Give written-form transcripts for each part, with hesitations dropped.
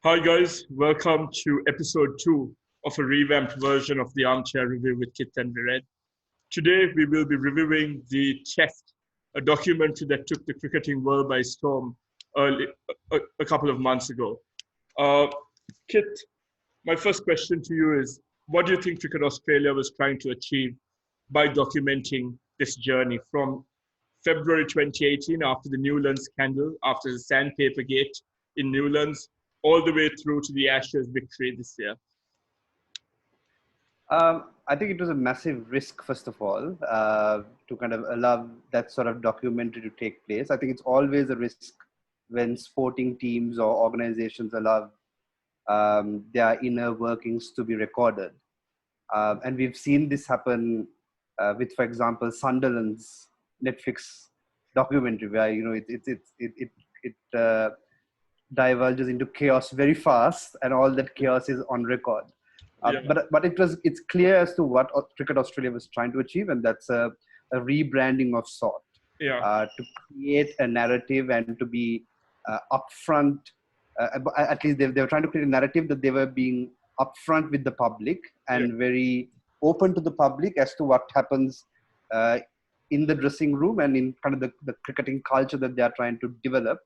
Hi guys, welcome to episode 2 of a revamped version of the Armchair Review with Kit and Vired. Today we will be reviewing The Test, a documentary that took the cricketing world by storm a couple of months ago. Uh, Kit, my first question to you is, what do you think Cricket Australia was trying to achieve by documenting this journey from February 2018 after the Newlands scandal, after the sandpaper gate in Newlands, all the way through to the Ashes victory this year? I think it was a massive risk, first of all, to kind of allow that sort of documentary to take place. I think it's always a risk when sporting teams or organizations allow their inner workings to be recorded. And we've seen this happen with, for example, Sunderland's Netflix documentary, where it divulges into chaos very fast, and all that chaos is on record. Yeah. But it's clear as to what Cricket Australia was trying to achieve, and that's a rebranding of sort. Yeah. To create a narrative and to be upfront. At least they were trying to create a narrative that they were being upfront with the public and very open to the public as to what happens in the dressing room and in kind of the cricketing culture that they are trying to develop.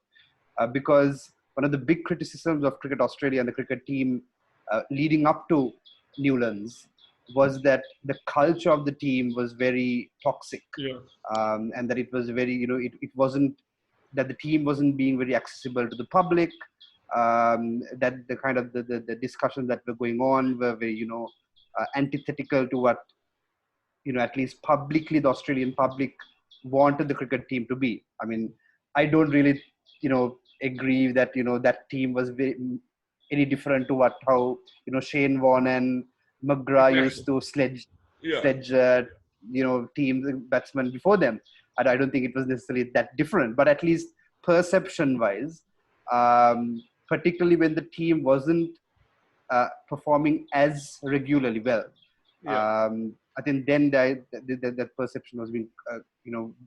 Because one of the big criticisms of Cricket Australia and the cricket team leading up to Newlands was that the culture of the team was very toxic, and that it was very, it wasn't, that the team wasn't being very accessible to the public, that the kind of the discussions that were going on were very, antithetical to what, at least publicly the Australian public wanted the cricket team to be. I mean, I don't really, agree that, that team was any different to how Shane Warne and McGrath used to sledge teams, batsmen before them. And I don't think it was necessarily that different, but at least perception wise, particularly when the team wasn't performing as regularly well, I think then that perception was being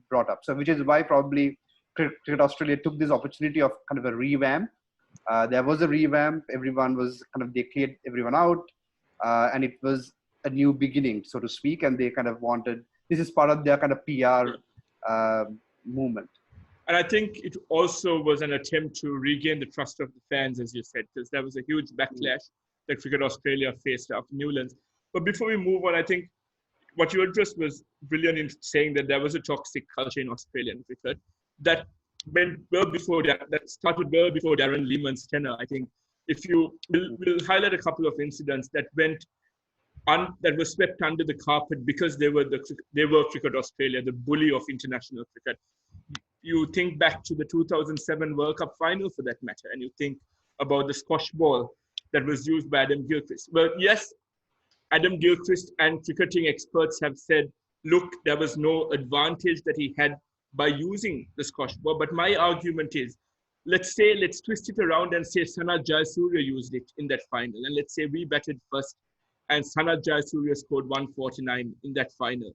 brought up. So which is why probably Cricket Australia took this opportunity of kind of a revamp. There was a revamp. Everyone was they cleared everyone out, and it was a new beginning, so to speak. And they kind of wanted, this is part of their kind of PR movement. And I think it also was an attempt to regain the trust of the fans, as you said, because there was a huge backlash that Cricket Australia faced after Newlands. But before we move on, I think what you addressed was brilliant in saying that there was a toxic culture in Australian cricket that went well before that started well before Darren Lehmann's tenure. I think if you will highlight a couple of incidents that that were swept under the carpet because they were Cricket Australia, the bully of international cricket. You think back to the 2007 World Cup final for that matter, and you think about the squash ball that was used by Adam Gilchrist. Well, yes, Adam Gilchrist and cricketing experts have said, look, there was no advantage that he had by using the squash ball. But my argument is, let's twist it around and say Sanath Jayasuriya used it in that final. And let's say we batted first and Sanath Jayasuriya scored 149 in that final.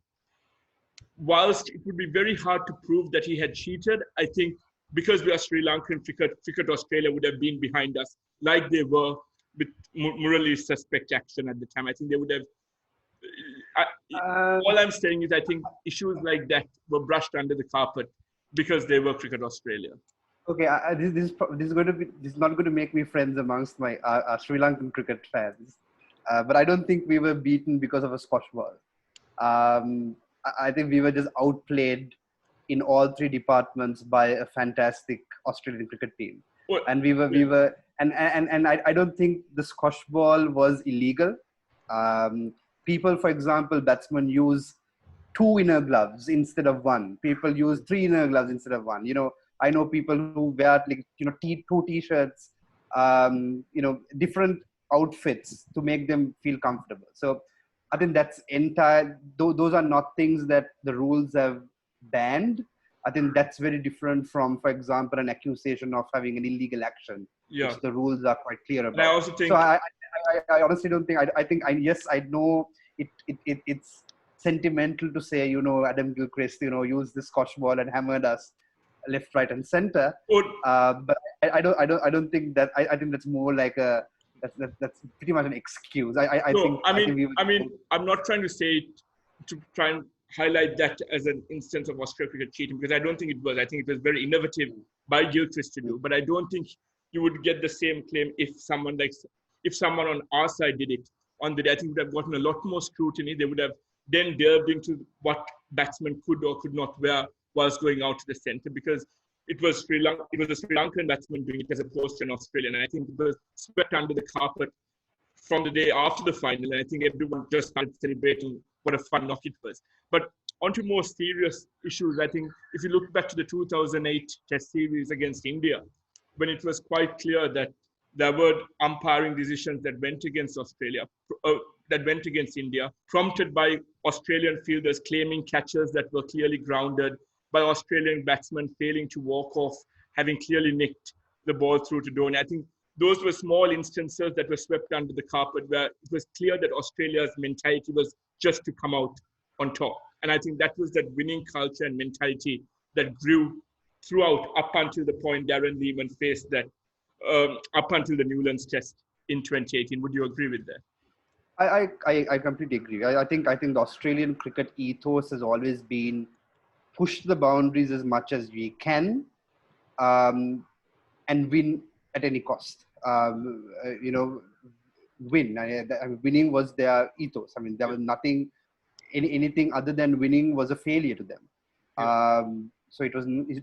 Whilst it would be very hard to prove that he had cheated, I think because we are Sri Lankan Cricket Australia would have been behind us like they were with morally suspect action at the time. I think they would have. All I'm saying is I think issues like that were brushed under the carpet because they were Cricket Australia. Okay, this is not going to make me friends amongst my Sri Lankan cricket fans, but I don't think we were beaten because of a squash ball. I think we were just outplayed in all three departments by a fantastic Australian cricket team. Well, and I don't think the squash ball was illegal. People, for example, batsmen use 2 inner gloves instead of 1. People use 3 inner gloves instead of 1. I know people who wear 2 t-shirts, different outfits to make them feel comfortable. So I think that's those are not things that the rules have banned. I think that's very different from, for example, an accusation of having an illegal action, which the rules are quite clear about. And I also think. So I honestly don't think. I know it's sentimental to say, Adam Gilchrist, used the squash ball and hammered us. left, right, and center. Or, But I don't think that. I think that's more like that's pretty much an excuse. I no, think we I mean, I'm not trying to say it to try and highlight that as an instance of Australia cricket cheating, because I don't think it was. I think it was very innovative by Gilchrist to do, but I don't think you would get the same claim if someone on our side did it on the day. I think would have gotten a lot more scrutiny. They would have then delved into what batsmen could or could not wear whilst going out to the centre, because it was a Sri Lankan batsman doing it as opposed to an Australian. And I think it was swept under the carpet from the day after the final. And I think everyone just started celebrating what a fun knock it was. But onto more serious issues, I think if you look back to the 2008 Test series against India, when it was quite clear that there were umpiring decisions that went against Australia, that went against India, prompted by Australian fielders claiming catches that were clearly grounded, by Australian batsmen failing to walk off, having clearly nicked the ball through to Dhoni. I think those were small instances that were swept under the carpet where it was clear that Australia's mentality was just to come out on top. And I think that was that winning culture and mentality that grew throughout up until the point Darren Lehmann faced that, up until the Newlands Test in 2018. Would you agree with that? I completely agree. I think the Australian cricket ethos has always been push the boundaries as much as we can, and win at any cost. Win. Winning was their ethos. I mean, there was nothing, anything other than winning was a failure to them. Yeah. So it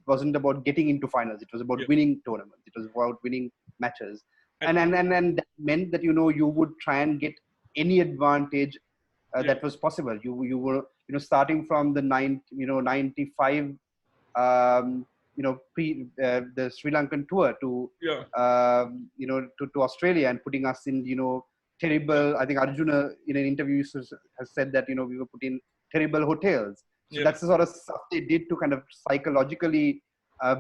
wasn't about getting into finals. It was about winning tournaments. It was about winning matches, and that meant that you would try and get any advantage that was possible. You were starting from the 95 the Sri Lankan tour to to Australia and putting us in terrible. I think Arjuna in an interview has said that we were put in terrible hotels. So that's the sort of stuff they did to kind of psychologically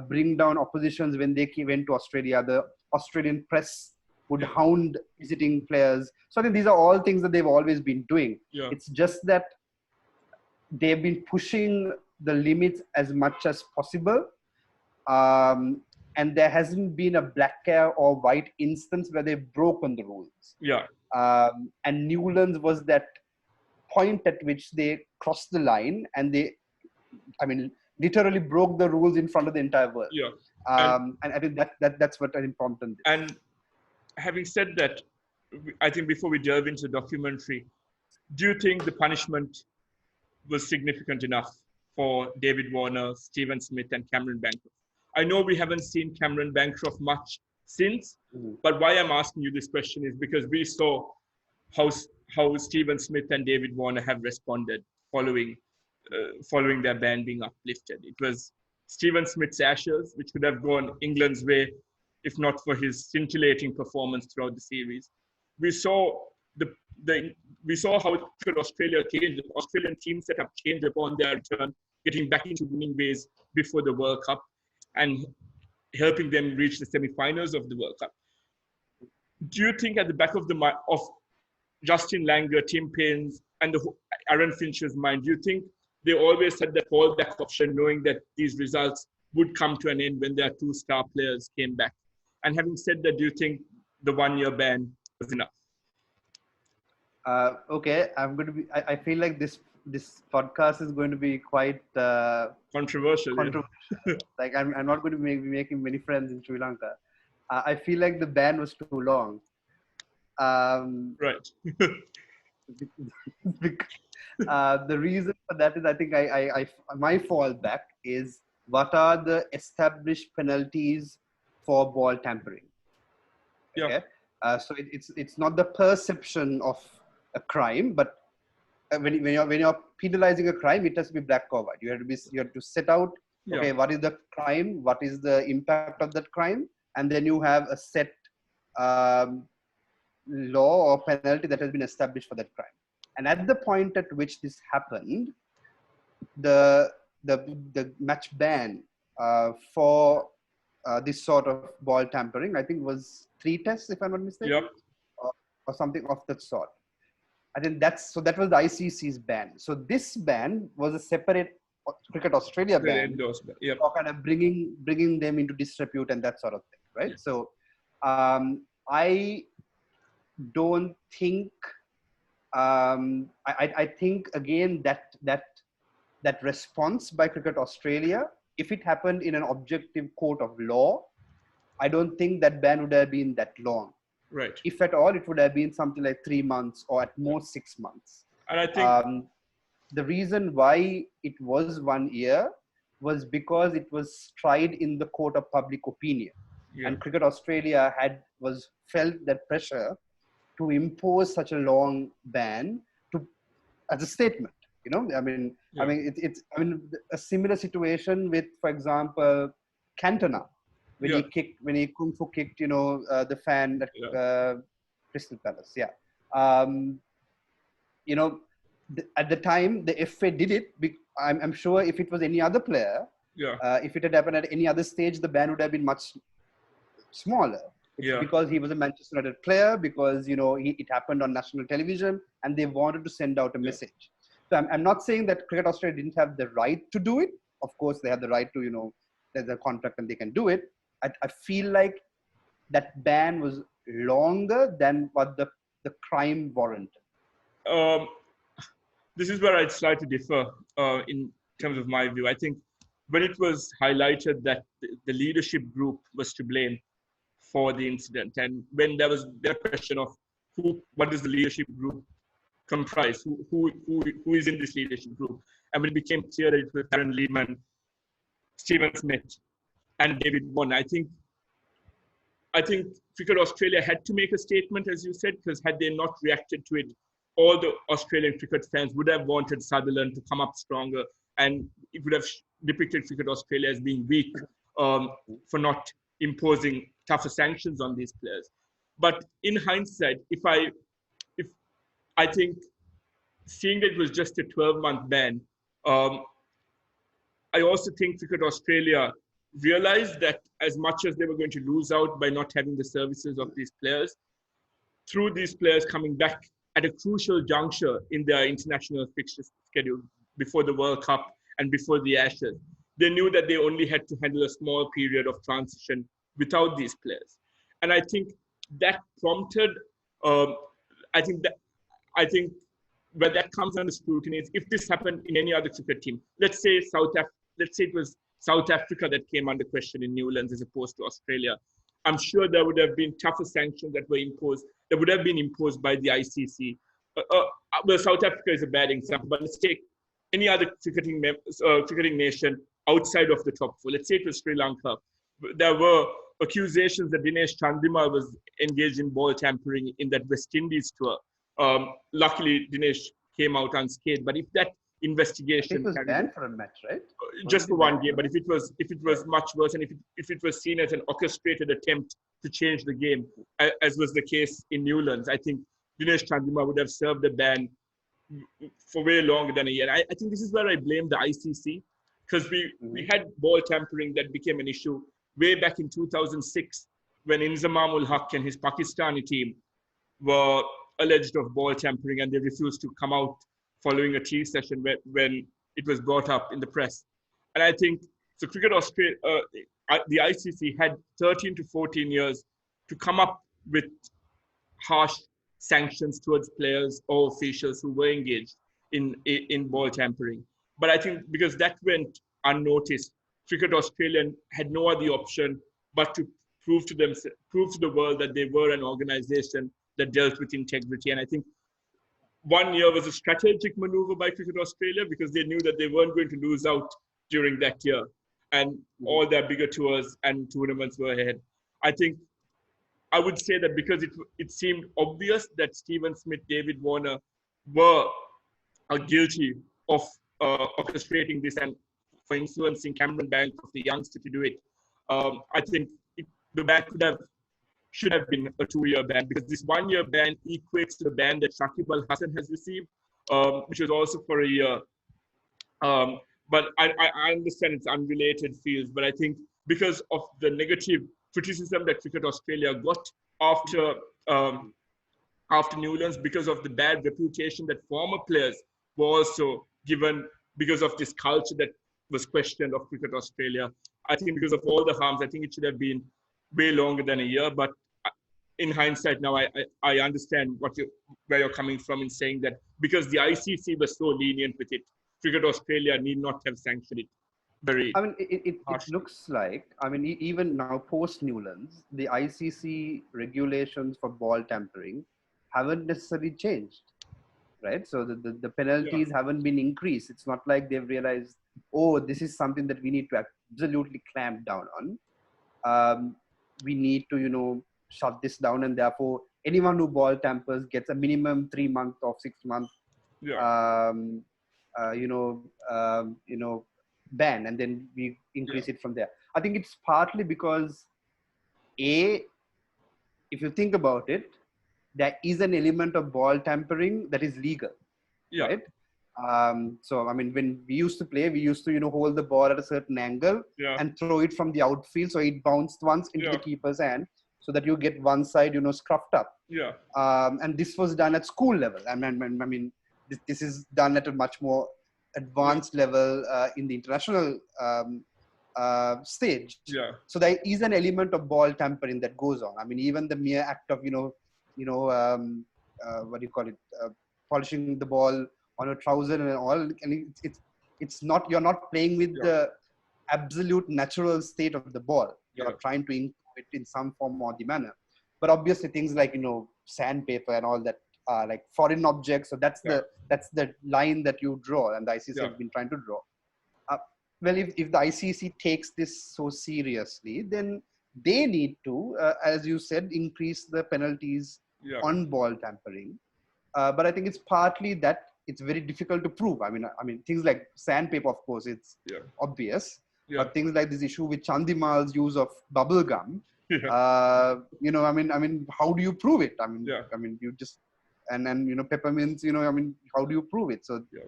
bring down oppositions when they went to Australia. The Australian press would hound visiting players. So I think these are all things that they've always been doing. Yeah. It's just that they've been pushing the limits as much as possible. And there hasn't been a black or white instance where they've broken the rules. Yeah. And Newlands was that point at which they crossed the line and they, literally broke the rules in front of the entire world. Yeah. And I think that's what an important. And having said that, I think before we delve into the documentary, do you think the punishment was significant enough for David Warner, Stephen Smith, and Cameron Bancroft? I know we haven't seen Cameron Bancroft much since, but why I'm asking you this question is because we saw how Stephen Smith and David Warner have responded following their ban being uplifted. It was Stephen Smith's ashes, which could have gone England's way if not for his scintillating performance throughout the series. We saw how Australia changed. The Australian team setup changed upon their return, getting back into winning ways before the World Cup and helping them reach the semi-finals of the World Cup. Do you think at the back of the mind of Justin Langer, Tim Paine's, and Aaron Finch's mind, do you think they always had that fallback option, knowing that these results would come to an end when their two star players came back? And having said that, do you think the 1-year ban was enough? Okay, I'm going to be. I feel like this podcast is going to be quite controversial. Yeah. Like I'm not going to be making many friends in Sri Lanka. I feel like the ban was too long. Right. The reason for that is I think my fallback is what are the established penalties for ball tampering? Okay? Yeah. So it's not the perception of a crime, but when you're penalizing a crime, it has to be black or white. You have to set out, okay, what is the crime, what is the impact of that crime, and then you have a set law or penalty that has been established for that crime. And at the point at which this happened, the match ban for this sort of ball tampering, I think was 3 tests, if I'm not mistaken, or something of that sort. I think that was the ICC's ban. So this ban was a separate Cricket Australia ban, endorsement. Yeah. or kind of bringing them into disrepute and that sort of thing, right? Yeah. So I don't think. I think again that response by Cricket Australia, if it happened in an objective court of law, I don't think that ban would have been that long. Right. If at all, it would have been something like 3 months or at most 6 months. And I think the reason why it was 1 year was because it was tried in the court of public opinion. Yeah. And Cricket Australia felt that pressure to impose such a long ban as a statement. You know, I mean, it's a similar situation with, for example, Cantona when he kung fu kicked, the fan at Crystal Palace. Yeah. At the time the FA did it. I'm sure if it was any other player, if it had happened at any other stage, the ban would have been much smaller. Because he was a Manchester United player, because it happened on national television, and they wanted to send out a message. So I'm not saying that Cricket Australia didn't have the right to do it. Of course, they have the right to, there's a contract and they can do it. I feel like that ban was longer than what the crime warranted. This is where I'd slightly differ in terms of my view. I think when it was highlighted that the leadership group was to blame for the incident, and when there was the question of what does the leadership group comprise, who is in this leadership group, and when it became clear that it was Darren Lehmann, Stephen Smith, and David Warner, I think Cricket Australia had to make a statement, as you said, because had they not reacted to it, all the Australian cricket fans would have wanted Sutherland to come up stronger, and it would have depicted Cricket Australia as being weak for not imposing tougher sanctions on these players. But in hindsight, if I think seeing that it was just a 12-month ban, I also think Cricket Australia realized that as much as they were going to lose out by not having the services of these players, through these players coming back at a crucial juncture in their international fixture schedule before the World Cup and before the Ashes, they knew that they only had to handle a small period of transition without these players. And I think that prompted, I think where that comes under scrutiny is if this happened in any other cricket team. Let's say it was South Africa that came under question in Newlands as opposed to Australia. I'm sure there would have been tougher sanctions that would have been imposed by the ICC. Well, South Africa is a bad example, but let's take any other cricketing nation outside of the top four. Let's say it was Sri Lanka. There were accusations that Dinesh Chandimal was engaged in ball tampering in that West Indies tour. Luckily, Dinesh came out unscathed. But if that investigation, it was banned for a match, right? Just for one game. But if it was much worse, and if it was seen as an orchestrated attempt to change the game, as was the case in Newlands, I think Dinesh Chandimal would have served a ban for way longer than a year. I think this is where I blame the ICC, because we had ball tampering that became an issue way back in 2006 when Inzamam ul Haq and his Pakistani team were alleged of ball tampering, and they refused to come out following a tea session when it was brought up in the press. And I think so. Cricket Australia, the ICC had 13 to 14 years to come up with harsh sanctions towards players or officials who were engaged in ball tampering. But I think because that went unnoticed, Cricket Australia had no other option but to prove to the world that they were an organization that dealt with integrity. And I think 1 year was a strategic maneuver by Cricket Australia because they knew that they weren't going to lose out during that year, and all their bigger tours and tournaments were ahead. I think I would say that because it seemed obvious that Stephen Smith, David Warner were guilty of orchestrating this and for influencing Cameron Bancroft, the youngster, to do it. I think the ban should have been a 2-year ban, because this 1-year ban equates to the ban that Shakib Al Hasan has received, which was also for a year. But I understand it's unrelated fields, but I think because of the negative criticism that Cricket Australia got after Newlands, because of the bad reputation that former players were also given because of this culture that was questioned of Cricket Australia. I think because of all the harms, I think it should have been way longer than a year. But in hindsight, now I understand where you're coming from in saying that because the ICC was so lenient with it, Cricket Australia need not have sanctioned it very I mean, it harshly. looks like, I mean, even now post Newlands, the ICC regulations for ball tampering haven't necessarily changed, right? So the Yeah, penalties haven't been increased. It's not like they've realized, oh, this is something that we need to absolutely clamp down on. We need to, shut this down, and therefore anyone who ball tampers gets a minimum 3 month or 6 month, yeah, um, you know, ban, and then we yeah, increase it from there. I think it's partly because a, if you think about it, there is an element of ball tampering that is legal, yeah, right? So I mean, when we used to play, we used to hold the ball at a certain angle yeah, and throw it from the outfield, so it bounced once into the yeah, keeper's hand, so that you get one side scruffed up. yeah, And this was done at school level. I mean, this is done at a much more yeah, advanced level in the international stage. yeah, So there is an element of ball tampering that goes on. I mean, even the mere act of what do you call it, polishing the ball on a trouser and all, and it's not, you're not playing with yeah, the absolute natural state of the ball. yeah, You're trying to improve it in some form or the manner. But obviously things like sandpaper and all that are like foreign objects. So that's yeah, the line that you draw, and the ICC yeah, have been trying to draw. Uh, well, if the ICC takes this so seriously, then they need to, as you said, increase the penalties yeah, on ball tampering. But I think it's partly that it's very difficult to prove. I mean, things like sandpaper, of course, it's yeah, obvious. yeah, But things like this issue with Chandimal's use of bubble gum, yeah, I mean, how do you prove it? I mean, yeah, you just and peppermints. I mean, how do you prove it? So yeah,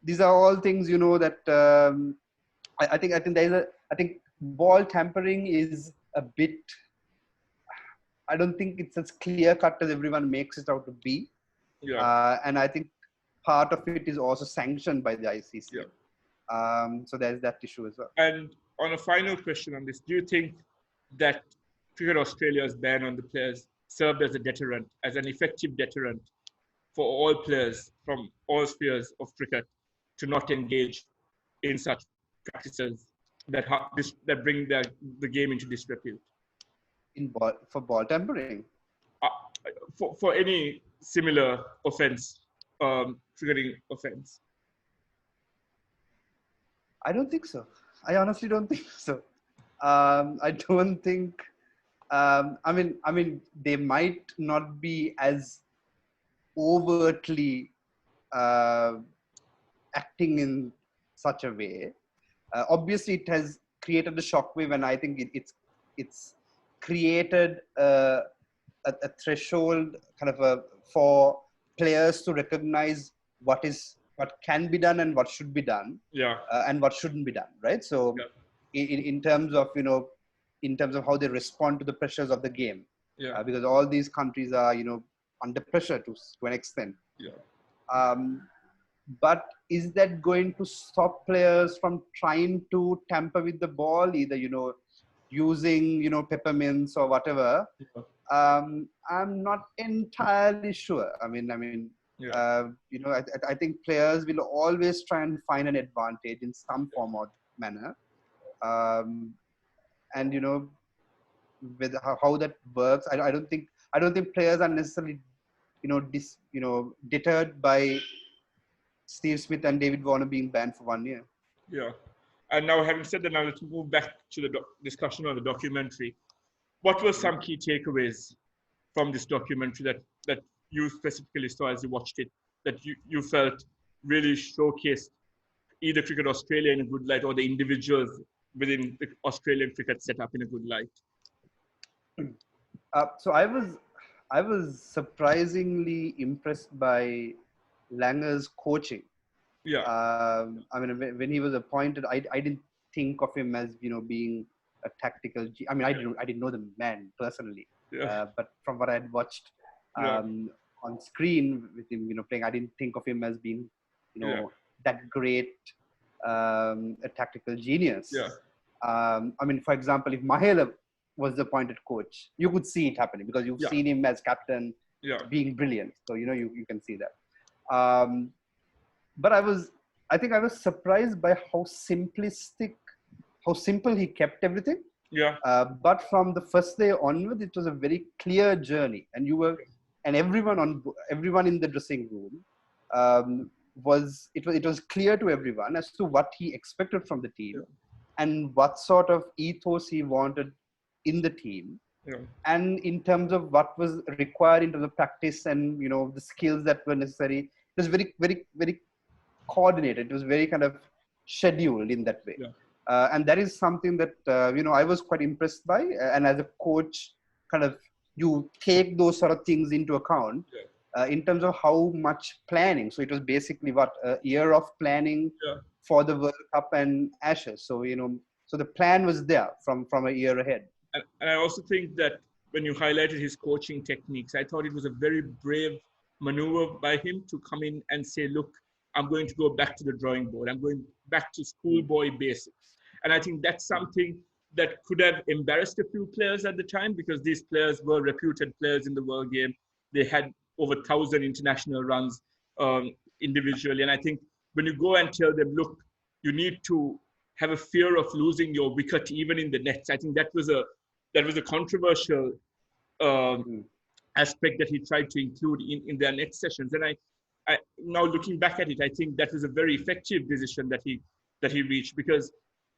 these are all things that I think there is I think ball tampering is a bit. I don't think it's as clear cut as everyone makes it out to be. yeah, And I think part of it is also sanctioned by the ICC. yeah. So there's that issue as well. And on a final question on this, do you think that Cricket Australia's ban on the players served as a deterrent, as an effective deterrent for all players from all spheres of cricket to not engage in such practices that bring the game into disrepute? For ball tampering, Uh, for any similar offense, cricketing offense. I don't think so. I honestly don't think so. I don't think. I mean, they might not be as overtly uh, acting in such a way. Obviously, it has created a shockwave, and I think it's created a threshold kind of for players to recognize what can be done and what should be done, Yeah, and what shouldn't be done, right? So yeah, in terms of in terms of how they respond to the pressures of the game, yeah, because all these countries are under pressure to an extent. yeah, um, but is that going to stop players from trying to tamper with the ball, either using peppermints or whatever? yeah, I'm not entirely sure. I mean, yeah, I think players will always try and find an advantage in some form or manner. Um, and with how that works, I don't think players are necessarily deterred by Steve Smith and David Warner being banned for 1 year. yeah. And now, having said that, now let's move back to the discussion on the documentary. What were some key takeaways from this documentary that you specifically saw as you watched it, that you felt really showcased either Cricket Australia in a good light or the individuals within the Australian cricket setup in a good light? So I was surprisingly impressed by Langer's coaching. Yeah, I mean, when he was appointed, I didn't think of him as being a tactical. I mean, I didn't know the man personally, yeah, but from what I had watched yeah, on screen with him, playing, I didn't think of him as being, yeah, that great a tactical genius. Yeah. I mean, for example, if Mahela was the appointed coach, you could see it happening because you've seen him as captain being brilliant. So, you can see that. But I think I was surprised by how simple he kept everything. Yeah. But from the first day onward, it was a very clear journey, and everyone in the dressing room it was clear to everyone as to what he expected from the team and what sort of ethos he wanted in the team. And in terms of what was required in terms of practice and the skills that were necessary, it was very, very, very coordinated. It was very kind of scheduled in that way. And that is something that I was quite impressed by. And as a coach, kind of you take those sort of things into account in terms of how much planning. So it was basically a year of planning for the World Cup and Ashes. So so the plan was there from a year ahead. And I also think that when you highlighted his coaching techniques, I thought it was a very brave maneuver by him to come in and say, look, I'm going to go back to the drawing board. I'm going back to schoolboy basics. And I think that's something that could have embarrassed a few players at the time, because these players were reputed players in the world game. They had over 1,000 international runs individually. And I think when you go and tell them, look, you need to have a fear of losing your wicket even in the nets, I think that was a controversial aspect that he tried to include in their net sessions. And I now looking back at it, I think that was a very effective decision that he reached, because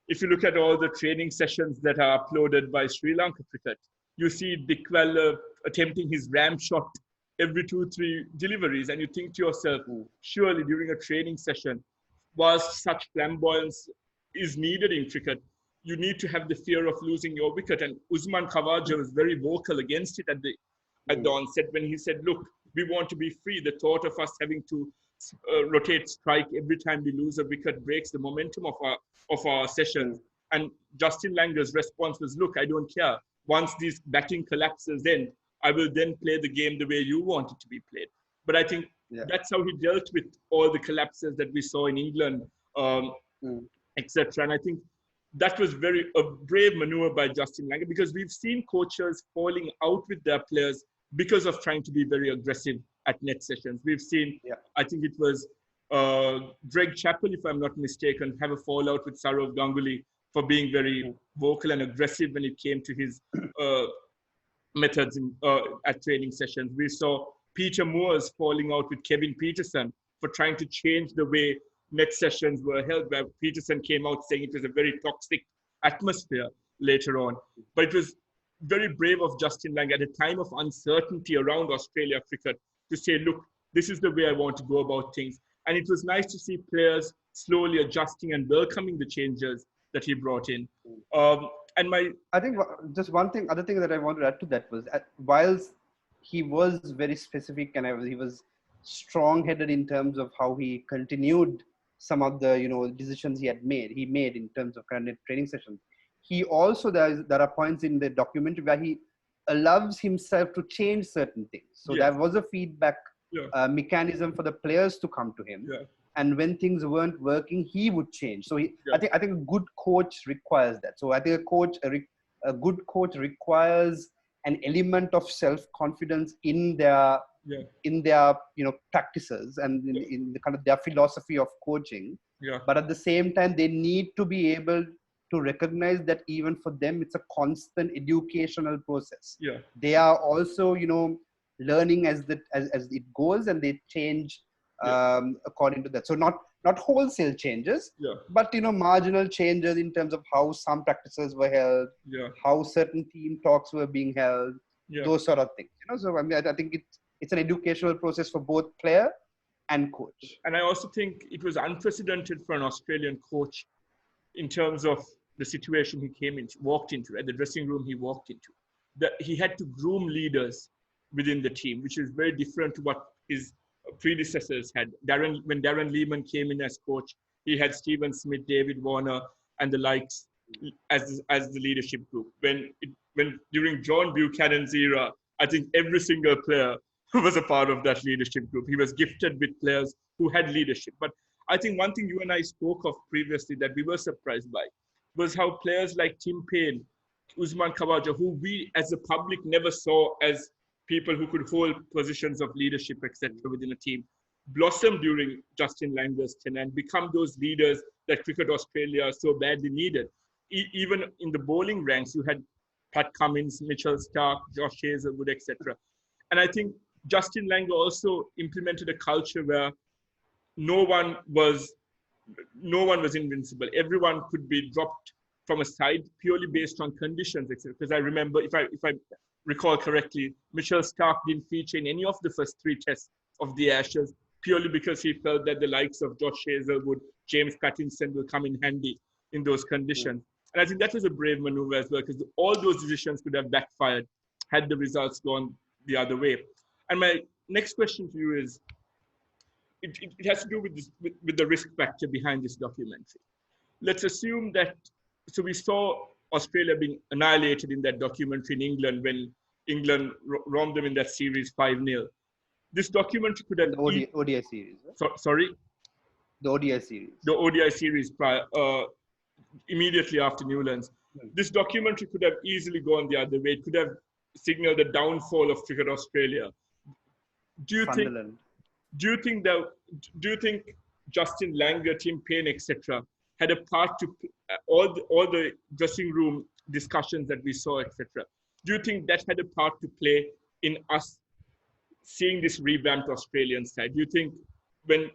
if you look at all the training sessions that are uploaded by Sri Lanka cricket, you see Dickwella attempting his ram shot every 2-3 deliveries, and you think to yourself, surely during a training session, whilst such flamboyance is needed in cricket, you need to have the fear of losing your wicket. And Usman Khawaja was very vocal against it at the onset when he said, look, we want to be free. The thought of us having to rotate strike every time we lose a wicket breaks the momentum of our sessions. And Justin Langer's response was, look, I don't care. Once these batting collapses, then I will then play the game the way you want it to be played. But I think that's how he dealt with all the collapses that we saw in England, etc. And I think that was a brave maneuver by Justin Langer, because we've seen coaches falling out with their players because of trying to be very aggressive at net sessions. We've seen, I think it was Greg Chappell, if I'm not mistaken, have a fallout with Sourav Ganguly for being very vocal and aggressive when it came to his methods at training sessions. We saw Peter Moores falling out with Kevin Peterson for trying to change the way net sessions were held, where Peterson came out saying it was a very toxic atmosphere later on. But it was very brave of Justin Langer at a time of uncertainty around Australia cricket to say, look, this is the way I want to go about things. And it was nice to see players slowly adjusting and welcoming the changes that he brought in. I think just other thing that I wanted to add to that was, whilst he was very specific and he was strong-headed in terms of how he continued some of the decisions he made in terms of kind of training sessions. He also, there are points in the documentary where he allows himself to change certain things. So there was a feedback mechanism for the players to come to him. And when things weren't working, he would change. So I think a good coach requires that. So I think a good coach requires an element of self-confidence in their practices and in the kind of their philosophy of coaching. But at the same time, they need to be able to recognize that even for them, it's a constant educational process. They are also, learning as it goes, and they change according to that. So not wholesale changes, but marginal changes in terms of how some practices were held, how certain team talks were being held, those sort of things. So I mean, I think it's an educational process for both player and coach. And I also think it was unprecedented for an Australian coach in terms of the situation he walked into, at the dressing room he walked into. That he had to groom leaders within the team, which is very different to what his predecessors had. When Darren Lehman came in as coach, he had Stephen Smith, David Warner, and the likes as the leadership group. When during John Buchanan's era, I think every single player was a part of that leadership group. He was gifted with players who had leadership. But I think one thing you and I spoke of previously that we were surprised by was how players like Tim Payne, Usman Khawaja, who we as the public never saw as people who could hold positions of leadership, etc., within a team, blossom during Justin Langer's tenure and become those leaders that Cricket Australia so badly needed. Even in the bowling ranks, you had Pat Cummins, Mitchell Starc, Josh Hazlewood, etc. And I think Justin Langer also implemented a culture where no one was invincible. Everyone could be dropped from a side purely based on conditions, etc. Because I remember, if I recall correctly, Mitchell Starc didn't feature in any of the first 3 tests of the Ashes purely because he felt that the likes of Josh Hazlewood, James Pattinson will come in handy in those conditions. And I think that was a brave maneuver as well, because all those decisions could have backfired had the results gone the other way. And my next question to you is, it has to do with the risk factor behind this documentary. Let's assume that, so we saw Australia being annihilated in that documentary in England when England romped them in that series 5-0. This documentary could have... The ODI series. Right? Sorry? The ODI series. The ODI series immediately after Newlands. This documentary could have easily gone the other way. It could have signaled the downfall of Cricket Australia. Do you think Justin Langer, Tim Payne, etc., had a part to all the dressing room discussions that we saw, etc.? Do you think that had a part to play in us seeing this revamped Australian side? Do you think when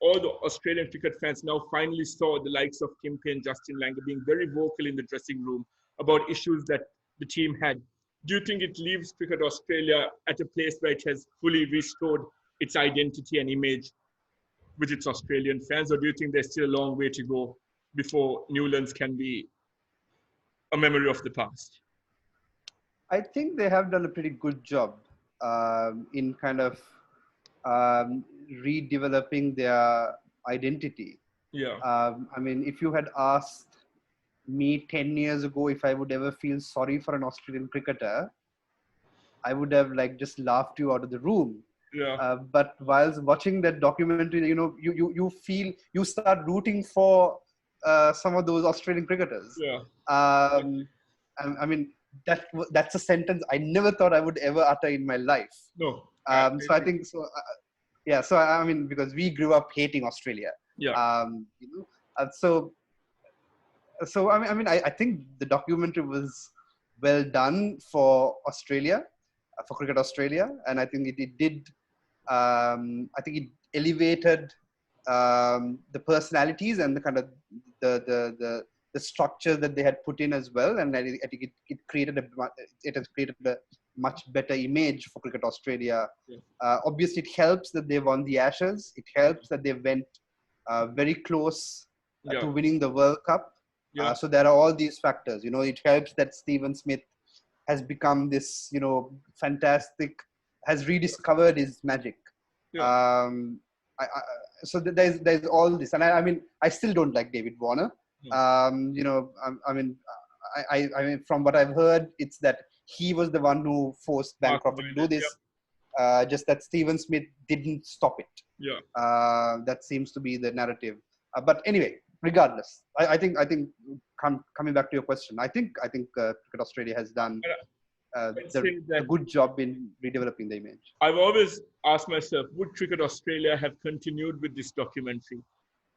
all the Australian cricket fans now finally saw the likes of Tim Payne, Justin Langer being very vocal in the dressing room about issues that the team had, do you think it leaves Cricket Australia at a place where it has fully restored its identity and image with its Australian fans, or do you think there's still a long way to go before Newlands can be a memory of the past? I think they have done a pretty good job in kind of redeveloping their identity. Yeah. I mean, if you had asked me 10 years ago if I would ever feel sorry for an Australian cricketer, I would have just laughed you out of the room. Yeah. But whilst watching that documentary, you start rooting for some of those Australian cricketers. Yeah. I mean, that's a sentence I never thought I would ever utter in my life. No. So I think so. Yeah. So I mean, because we grew up hating Australia. Yeah. So I think the documentary was well done for Australia, for Cricket Australia, and I think it did. I think it elevated the personalities and the kind of the structure that they had put in as well, and I think it has created a much better image for Cricket Australia. Yeah. Obviously, it helps that they won the Ashes. It helps that they went very close to winning the World Cup. Yeah. So there are all these factors. It helps that Steven Smith has become this, fantastic, has rediscovered his magic. Yeah. So there's all this, and I mean, I still don't like David Warner. Yeah. I mean, from what I've heard, it's that he was the one who forced Bancroft to do this. Yeah. Just that Steven Smith didn't stop it. Yeah. That seems to be the narrative. But anyway, regardless, I think coming back to your question, I think Cricket Australia has done a good job in redeveloping the image. I've always asked myself, would Cricket Australia have continued with this documentary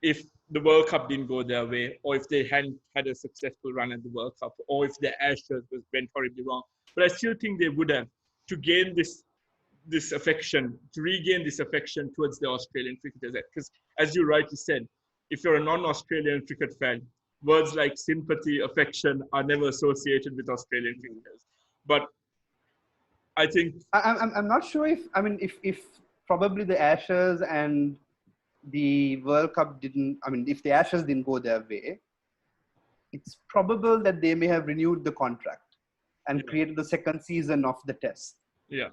if the World Cup didn't go their way, or if they hadn't had a successful run at the World Cup, or if the Ashes went horribly wrong? But I still think they would have, to gain this affection, to regain this affection towards the Australian cricketers. Because as you rightly said, if you're a non-Australian cricket fan, words like sympathy, affection are never associated with Australian cricketers. But I think I'm not sure if probably the Ashes and the World Cup if the Ashes didn't go their way, it's probable that they may have renewed the contract and created the second season of the Test. Yeah.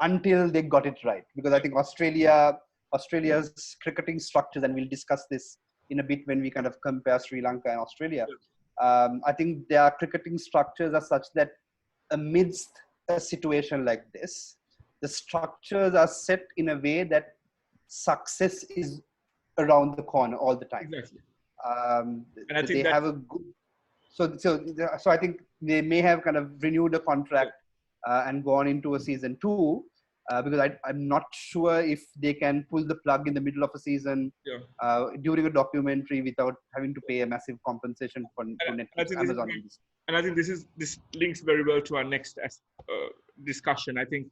Until they got it right, because I think Australia's cricketing structures, and we'll discuss this in a bit when we kind of compare Sri Lanka and Australia. I think their cricketing structures are such that amidst a situation like this, the structures are set in a way that success is around the corner all the time. Exactly. And I think they have a good. So I think they may have kind of renewed a contract and gone into a season 2. Because I'm not sure if they can pull the plug in the middle of a season during a documentary without having to pay a massive compensation for Netflix, Amazon. And I think this links very well to our next discussion. I think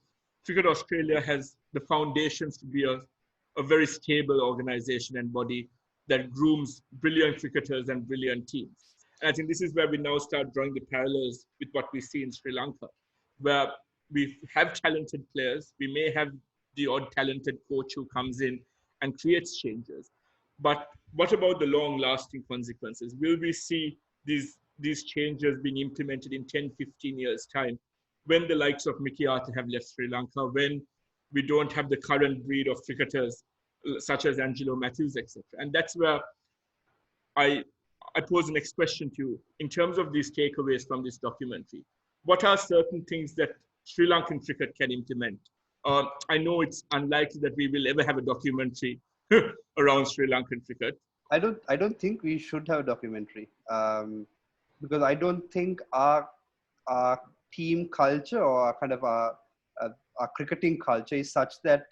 Cricket Australia has the foundations to be a very stable organization and body that grooms brilliant cricketers and brilliant teams. And I think this is where we now start drawing the parallels with what we see in Sri Lanka, where we have talented players. We may have the odd talented coach who comes in and creates changes. But what about the long-lasting consequences? Will we see these changes being implemented in 10, 15 years' time when the likes of Mickey Arthur have left Sri Lanka, when we don't have the current breed of cricketers such as Angelo Matthews, etc.? And that's where I pose the next question to you. In terms of these takeaways from this documentary, what are certain things that Sri Lankan cricket can implement? I know it's unlikely that we will ever have a documentary around Sri Lankan cricket. I don't think we should have a documentary because I don't think our team culture or kind of our cricketing culture is such that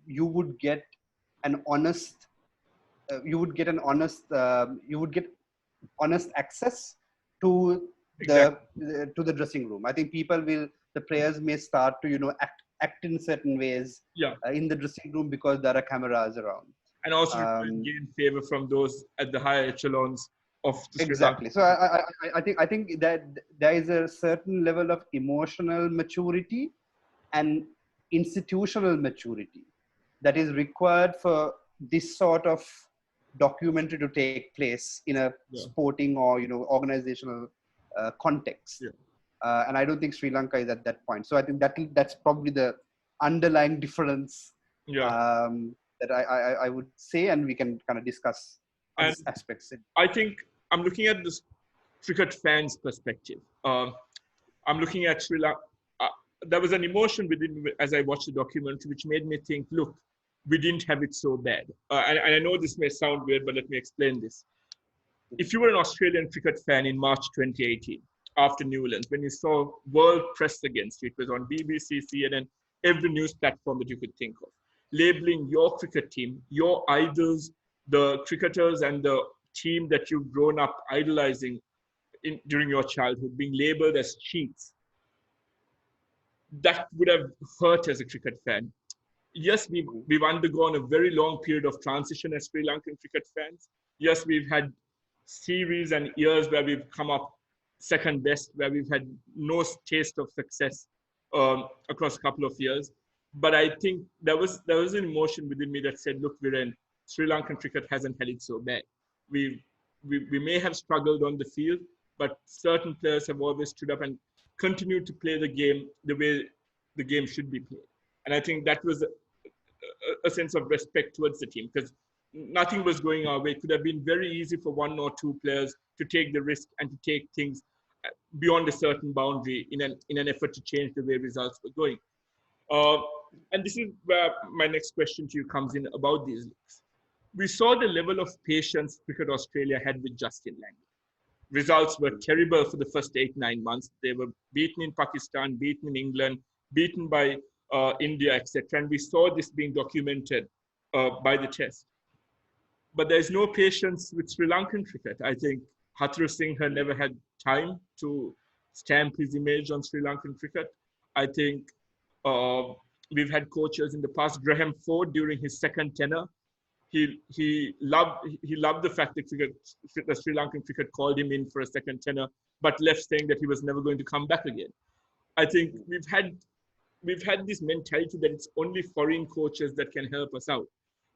you would get honest access to the dressing room. I think the players may start to act in certain ways in the dressing room because there are cameras around, and also gain favor from those at the higher echelons of the exactly. So I think that there is a certain level of emotional maturity and institutional maturity that is required for this sort of documentary to take place in a sporting or organizational context. And I don't think Sri Lanka is at that point. So I think that's probably the underlying difference that I would say, and we can kind of discuss these aspects. I think I'm looking at this cricket fans' perspective. I'm looking at Sri Lanka. There was an emotion within me as I watched the documentary, which made me think, look, we didn't have it so bad. And I know this may sound weird, but let me explain this. If you were an Australian cricket fan in March 2018, after Newlands, when you saw world press against you, it was on BBC, CNN, every news platform that you could think of, labeling your cricket team, your idols, the cricketers and the team that you've grown up idolizing during your childhood, being labeled as cheats. That would have hurt as a cricket fan. Yes, we've undergone a very long period of transition as Sri Lankan cricket fans. Yes, we've had series and years where we've come up second best, where we've had no taste of success across a couple of years. But I think there was an emotion within me that said, look, Viren, Sri Lankan cricket hasn't had it so bad. We may have struggled on the field, but certain players have always stood up and continued to play the game the way the game should be played. And I think that was a sense of respect towards the team, because nothing was going our way. It could have been very easy for one or two players to take the risk and to take things beyond a certain boundary in an effort to change the way results were going. And this is where my next question to you comes in about these leagues. We saw the level of patience Cricket Australia had with Justin Langer. Results were terrible for the first 8-9 months. They were beaten in Pakistan, beaten in England, beaten by India, etc. And we saw this being documented by the test. But there's no patience with Sri Lankan cricket. I think Hatharusingha never had time to stamp his image on Sri Lankan cricket. I think we've had coaches in the past. Graham Ford, during his second tenure, he loved the fact that the Sri Lankan cricket called him in for a second tenure, but left saying that he was never going to come back again. I think we've had this mentality that it's only foreign coaches that can help us out.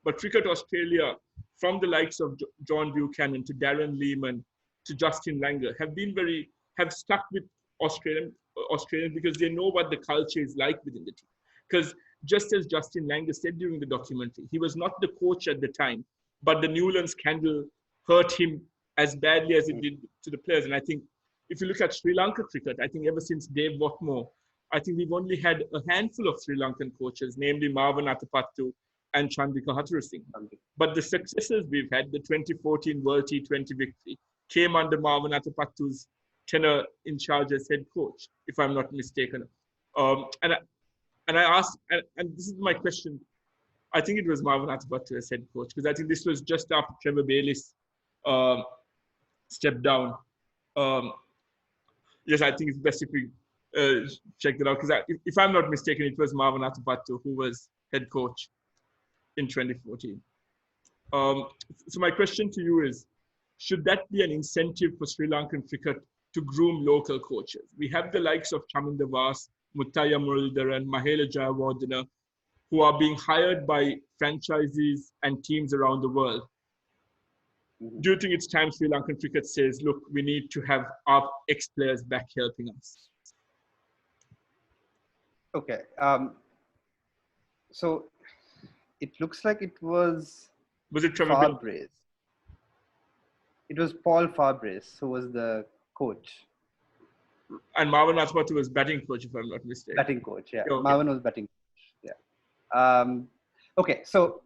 But Cricket Australia, from the likes of John Buchanan to Darren Lehman to Justin Langer, have stuck with Australians because they know what the culture is like within the team. Because just as Justin Langer said during the documentary, he was not the coach at the time, but the Newlands scandal hurt him as badly as it did to the players. And I think if you look at Sri Lanka cricket, I think ever since Dave Watmore, I think we've only had a handful of Sri Lankan coaches, namely Marwan Atapattu, and Chandrika Hathurisinghe. But the successes we've had, the 2014 World T20 victory, came under Marwan Atapattu's tenure in charge as head coach, if I'm not mistaken. And I asked, and this is my question, I think it was Marwan Atapattu as head coach, because I think this was just after Trevor Bayliss stepped down. Yes, I think it's best if we check it out, because if I'm not mistaken, it was Marwan Atapattu who was head coach in 2014. So my question to you is, should that be an incentive for Sri Lankan cricket to groom local coaches? We have the likes of Chaminda Vaas, Muttaya Muralidharan, Mahela Jayawardena, who are being hired by franchisees and teams around the world. Do you think it's time Sri Lankan cricket says, look, we need to have our ex-players back helping us? Okay. So it looks like it was it Trevor Fabres. It was Paul Fabres who was the coach. And Marwan Atapattu was batting coach, if I'm not mistaken. Batting coach, yeah. Okay. Marwan was batting coach, yeah. Okay, so,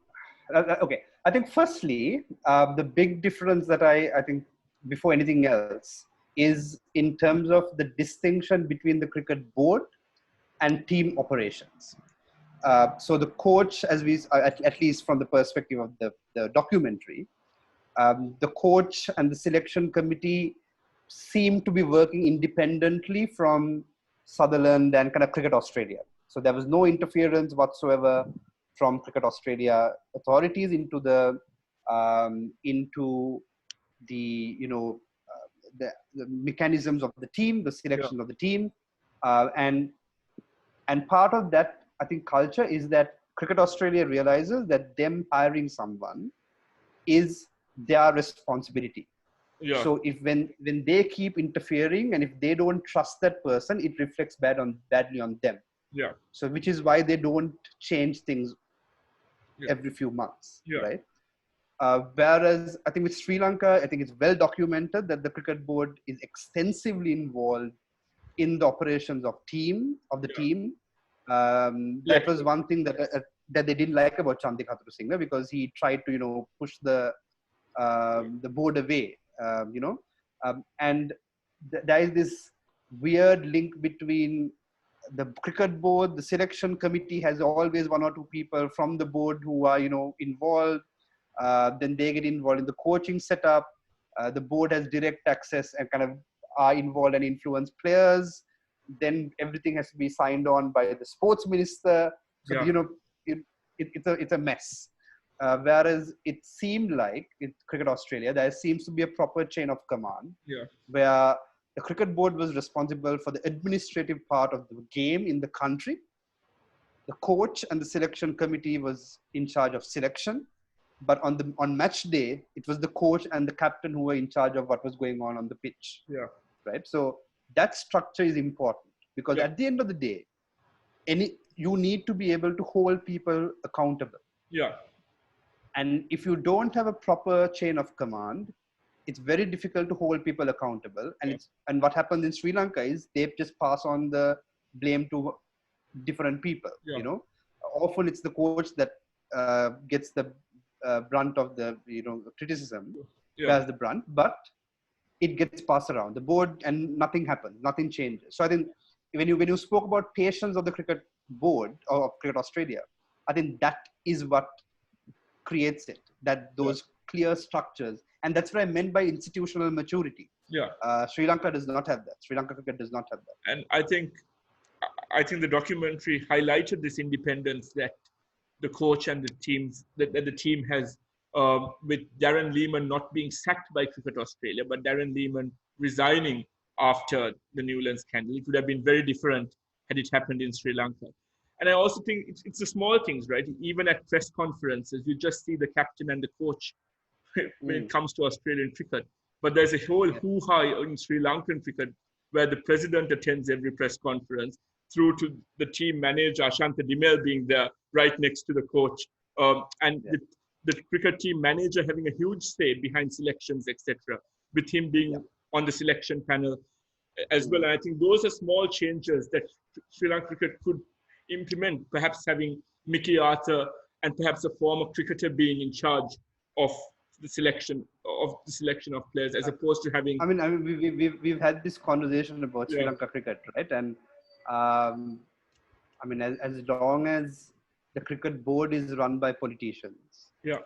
okay. I think firstly, the big difference that I think before anything else is in terms of the distinction between the cricket board and team operations. So the coach, as we, at least from the perspective of the documentary, the coach and the selection committee seem to be working independently from Sutherland and kind of Cricket Australia. So there was no interference whatsoever from Cricket Australia authorities into the the mechanisms of the team, the selection of the team, and part of that, I think, culture is that Cricket Australia realizes that them hiring someone is their responsibility. Yeah. So if when they keep interfering and if they don't trust that person, it reflects badly on them. Yeah. So which is why they don't change things every few months, right? Whereas I think with Sri Lanka, I think it's well documented that the cricket board is extensively involved in the operations of the team. That was one thing that they didn't like about Chandrika Hathurisinghe, because he tried to push the board away, and there is this weird link between the cricket board. The selection committee has always one or two people from the board who are involved. Then they get involved in the coaching setup. The board has direct access and kind of are involved and influence players. Then everything has to be signed on by the sports minister. So it's a mess. Whereas it seemed like in Cricket Australia, there seems to be a proper chain of command, where the cricket board was responsible for the administrative part of the game in the country. The coach and the selection committee was in charge of selection, but on match day, it was the coach and the captain who were in charge of what was going on the pitch. Yeah. Right. So that structure is important, because at the end of the day, you need to be able to hold people accountable. Yeah. And if you don't have a proper chain of command, it's very difficult to hold people accountable. And what happens in Sri Lanka is they just pass on the blame to different people. Often it's the coach that gets the brunt of the criticism, bears the brunt, but it gets passed around the board and nothing happens, nothing changes. So I think when you spoke about patience of the cricket board or of Cricket Australia, I think that is what creates it, that those clear structures. And that's what I meant by institutional maturity. Sri Lanka does not have that. Sri Lanka cricket does not have that. And I think the documentary highlighted this independence that the coach and the teams that the team has, with Darren Lehmann not being sacked by Cricket Australia, but Darren Lehmann resigning after the Newland scandal. It would have been very different had it happened in Sri Lanka. And I also think it's the small things, right? Even at press conferences, you just see the captain and the coach when it comes to Australian cricket. But there's a whole hoo-ha in Sri Lankan cricket where the president attends every press conference, through to the team manager, Ashanta Dimel, being there right next to the coach. The cricket team manager having a huge say behind selections, etc., with him being on the selection panel as well. And I think those are small changes that Sri Lanka cricket could implement, perhaps having Mickey Arthur and perhaps a former cricketer being in charge of the selection of players, as opposed to having. We've had this conversation about Sri Yeah. Lanka cricket, right? And as long as the cricket board is run by politicians, Yeah.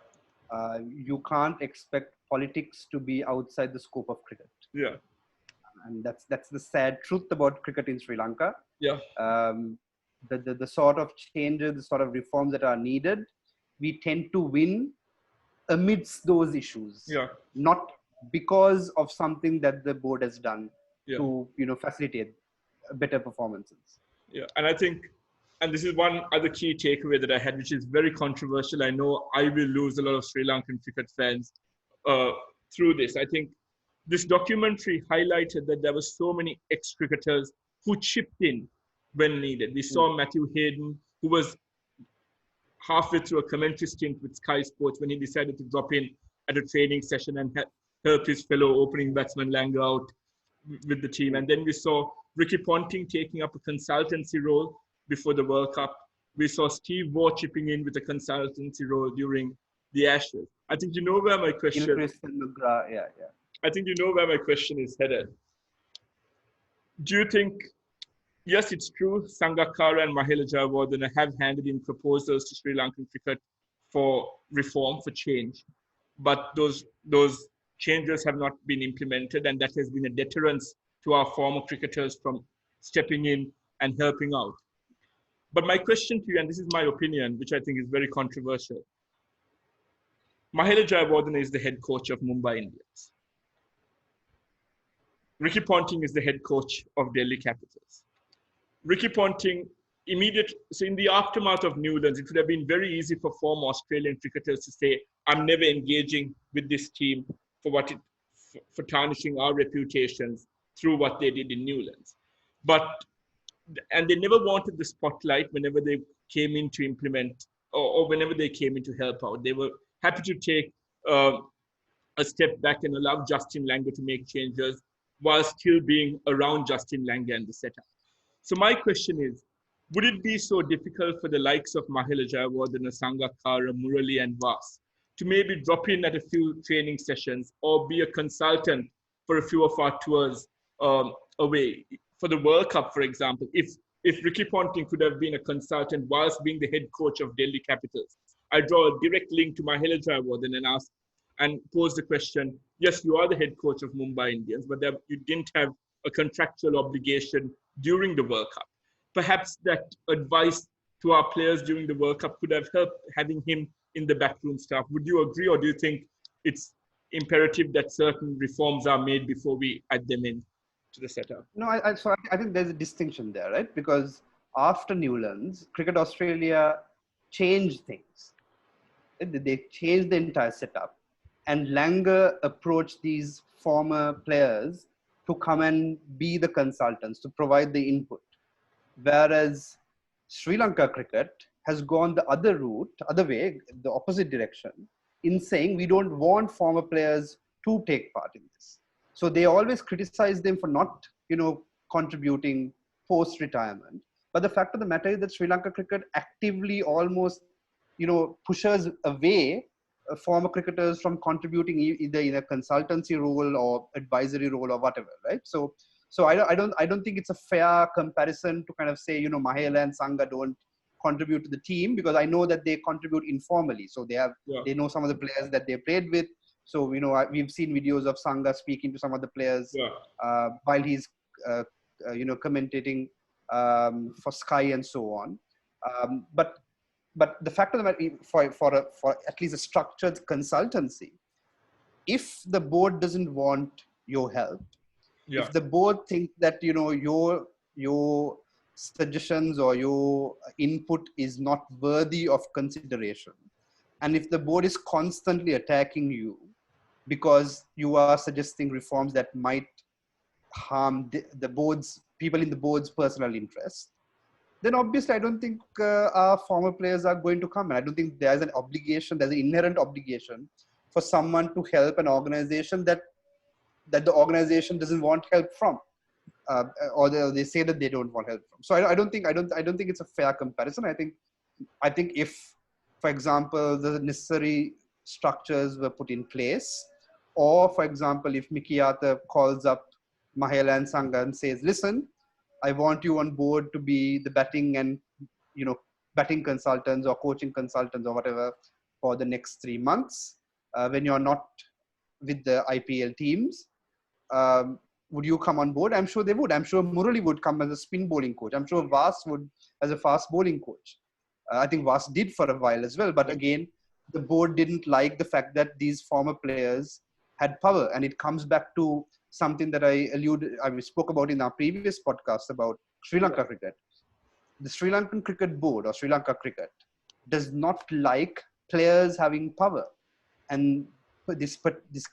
You can't expect politics to be outside the scope of cricket. Yeah. And that's the sad truth about cricket in Sri Lanka. Yeah. The sort of changes, the sort of reforms that are needed, we tend to win amidst those issues, Yeah. not because of something that the board has done Yeah. to facilitate better performances. Yeah, and I think, and this is one other key takeaway that I had, which is very controversial. I know I will lose a lot of Sri Lankan cricket fans through this. I think this documentary highlighted that there were so many ex-cricketers who chipped in when needed. We saw Matthew Hayden, who was halfway through a commentary stint with Sky Sports when he decided to drop in at a training session and help his fellow opening batsman Langer out with the team. And then we saw Ricky Ponting taking up a consultancy role before the World Cup. We saw Steve Waugh chipping in with a consultancy role during the Ashes. I think you know where my question. I think you know where my question is headed. Do you think? Yes, it's true. Sangakkara and Mahela Jayawardene have handed in proposals to Sri Lankan cricket for reform, for change, but those changes have not been implemented, and that has been a deterrence to our former cricketers from stepping in and helping out. But my question to you, and this is my opinion, which I think is very controversial. Mahela Jayawardene is the head coach of Mumbai Indians. Ricky Ponting is the head coach of Delhi Capitals. Ricky Ponting, so in the aftermath of Newlands, it would have been very easy for former Australian cricketers to say, I'm never engaging with this team for tarnishing our reputations through what they did in Newlands. And they never wanted the spotlight whenever they came in to implement or whenever they came in to help out. They were happy to take a step back and allow Justin Langer to make changes while still being around Justin Langer and the setup. So my question is, would it be so difficult for the likes of Mahela Jayawardene, Sangakkara, Murali and Vas to maybe drop in at a few training sessions or be a consultant for a few of our tours away? For the World Cup, for example, if Ricky Ponting could have been a consultant whilst being the head coach of Delhi Capitals, I draw a direct link to Mahela Jayawardene and pose the question, yes, you are the head coach of Mumbai Indians, but you didn't have a contractual obligation during the World Cup. Perhaps that advice to our players during the World Cup could have helped having him in the backroom staff. Would you agree, or do you think it's imperative that certain reforms are made before we add them in to the setup? No, I think there's a distinction there, right? Because after Newlands, Cricket Australia changed things. They changed the entire setup. And Langer approached these former players to come and be the consultants, to provide the input. Whereas Sri Lanka cricket has gone the other way, the opposite direction, in saying we don't want former players to take part in this. So they always criticize them for not, contributing post-retirement. But the fact of the matter is that Sri Lanka cricket actively almost, pushes away former cricketers from contributing either in a consultancy role or advisory role or whatever, right? So I don't think it's a fair comparison to kind of say, Mahela and Sangha don't contribute to the team, because I know that they contribute informally. So they know some of the players that they played with. So, we've seen videos of Sangha speaking to some of the players while he's, commentating for Sky and so on. But the fact of the matter, for at least a structured consultancy, if the board doesn't want your help, if the board thinks that your suggestions or your input is not worthy of consideration, and if the board is constantly attacking you because you are suggesting reforms that might harm the people in the board's personal interest, then obviously I don't think our former players are going to come. And I don't think there's an inherent obligation for someone to help an organization that the organization doesn't want help from, or they say that they don't want help from. So I don't think it's a fair comparison. I think if for example, the necessary structures were put in place. Or, for example, if Mickey Arthur calls up Mahela and Sangha and says, listen, I want you on board to be the batting and, batting consultants or coaching consultants or whatever for the next 3 months when you're not with the IPL teams. Would you come on board? I'm sure they would. I'm sure Murali would come as a spin bowling coach. I'm sure Vas would as a fast bowling coach. I think Vas did for a while as well. But again, the board didn't like the fact that these former players had power. And it comes back to something that I spoke about in our previous podcast about Sri Lanka cricket. The Sri Lankan Cricket Board or Sri Lanka Cricket does not like players having power. And this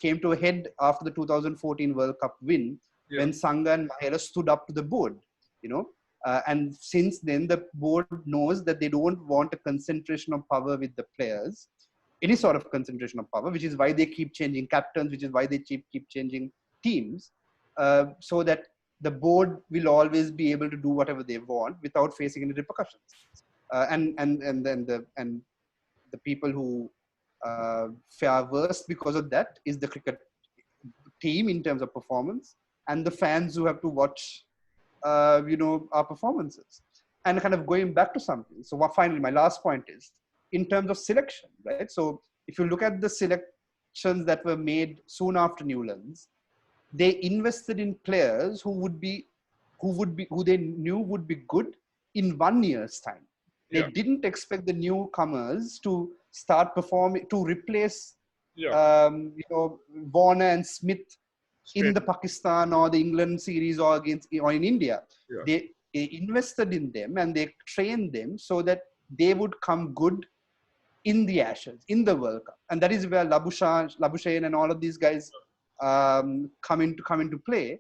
came to a head after the 2014 World Cup win when Sangha and Mahela stood up to the board, and since then the board knows that they don't want a concentration of power with the players, any sort of concentration of power, which is why they keep changing captains, which is why they keep changing teams, so that the board will always be able to do whatever they want without facing any repercussions. And the people who fare worst because of that is the cricket team in terms of performance, and the fans who have to watch, our performances. And kind of going back to something. So finally, my last point is in terms of selection, right? So if you look at the selections that were made soon after Newlands, they invested in players who they knew would be good in 1 year's time. They didn't expect the newcomers to start performing, to replace, Warner and Smith in the Pakistan or the England series or in India. They invested in them and they trained them so that they would come good in the Ashes, in the World Cup. And that is where Labuschagne and all of these guys come into play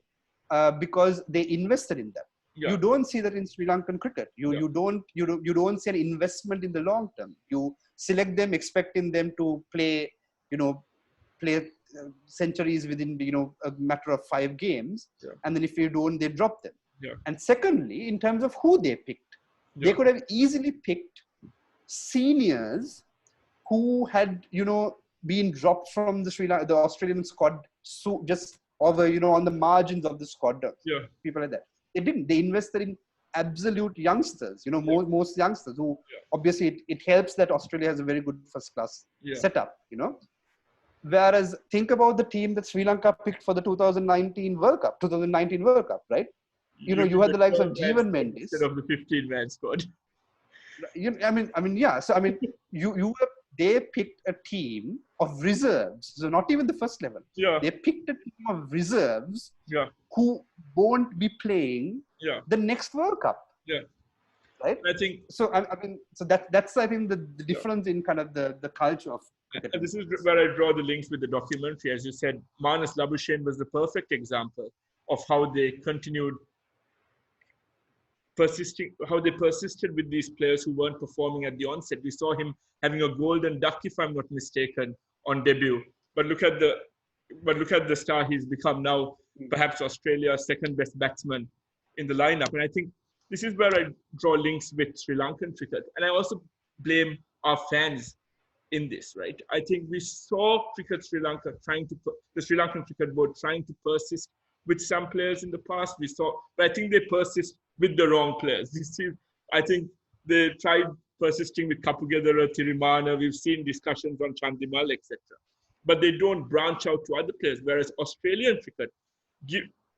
because they invested in them. You don't see that in Sri Lankan cricket. You don't see an investment in the long term. You select them expecting them to play centuries within a matter of 5 games, and then if you don't, they drop them. And secondly, in terms of who they picked, they could have easily picked seniors who had been dropped from the Australian squad, so just over on the margins of the squad, people like that. They didn't. They invested in absolute youngsters, most youngsters who obviously it helps that Australia has a very good first class setup, Whereas think about the team that Sri Lanka picked for the 2019 World Cup, right? You had the likes of Jeevan Mendis instead of the 15-man squad. They picked a team of reserves, so not even the first level. They picked a team of reserves who won't be playing the next World Cup. Right. I think so. That's I think the difference in kind of the culture of cricket. And this is where I draw the links with the documentary. As you said, Marnus Labuschagne was the perfect example of how they persisted with these players who weren't performing at the onset. We saw him having a golden duck, if I'm not mistaken, on debut. But look at the star he's become now, perhaps Australia's second best batsman in the lineup. And I think this is where I draw links with Sri Lankan cricket. And I also blame our fans in this, right? I think we saw the Sri Lankan Cricket Board trying to persist with some players in the past. But I think they persist with the wrong players. I think they tried persisting with Kapugedera, Tirimana. We've seen discussions on Chandimal, etc. But they don't branch out to other players. Whereas Australian cricket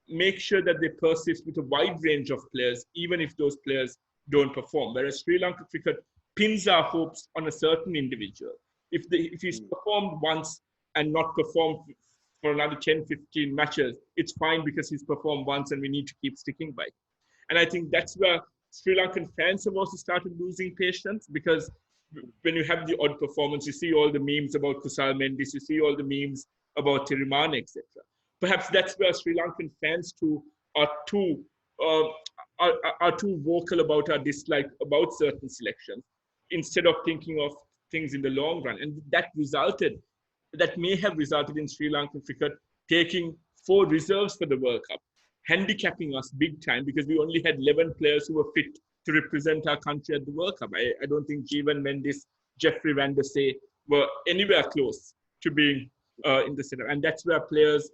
make sure that they persist with a wide range of players, even if those players don't perform. Whereas Sri Lanka cricket pins our hopes on a certain individual. If he's performed once and not performed for another 10, 15 matches, it's fine because he's performed once and we need to keep sticking by. And I think that's where Sri Lankan fans have also started losing patience, because when you have the odd performance, you see all the memes about Kusal Mendis, you see all the memes about Tirimana, etc. Perhaps that's where Sri Lankan fans too are too vocal about our dislike about certain selections, instead of thinking of things in the long run. And that may have resulted in Sri Lankan cricket taking 4 reserves for the World Cup, handicapping us big time, because we only had 11 players who were fit to represent our country at the World Cup. I don't think Jeevan Mendis, Jeffrey Van der Say were anywhere close to being in the setup. And that's where players,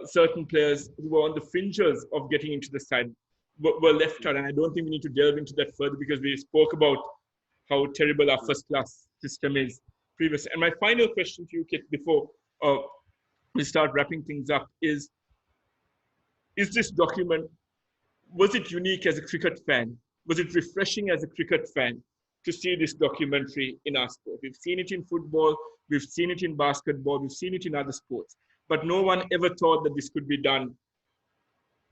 certain players who were on the fringes of getting into the side were left out. And I don't think we need to delve into that further because we spoke about how terrible our first class system is previously. And my final question to you, Kit, before we start wrapping things up is this document, was it unique as a cricket fan? Was it refreshing as a cricket fan to see this documentary in our sport? We've seen it in football, we've seen it in basketball, we've seen it in other sports, but no one ever thought that this could be done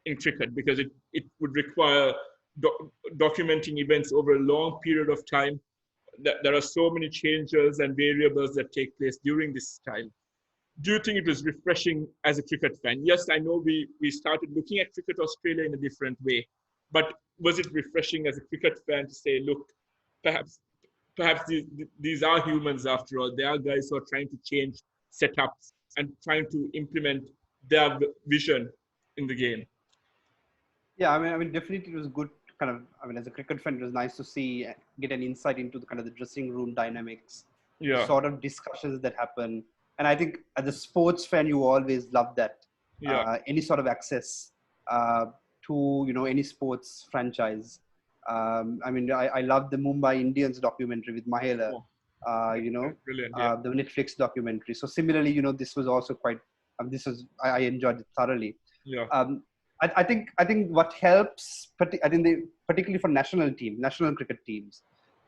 in cricket because it would require documenting events over a long period of time. There are so many changes and variables that take place during this time. Do you think it was refreshing as a cricket fan? Yes, I know we started looking at Cricket Australia in a different way, but was it refreshing as a cricket fan to say, look, perhaps these are humans after all. They are guys who are trying to change setups and trying to implement their vision in the game. Yeah, I mean, definitely it was good. As a cricket fan, it was nice to get an insight into the the dressing room dynamics, yeah, sort of discussions that happen. And I think as a sports fan, you always love that. Yeah. Any sort of access to any sports franchise. I love the Mumbai Indians documentary with Mahela. Brilliant. Yeah. The Netflix documentary. So similarly, this was also quite. I enjoyed it thoroughly. Yeah. I think what helps, particularly for national cricket teams,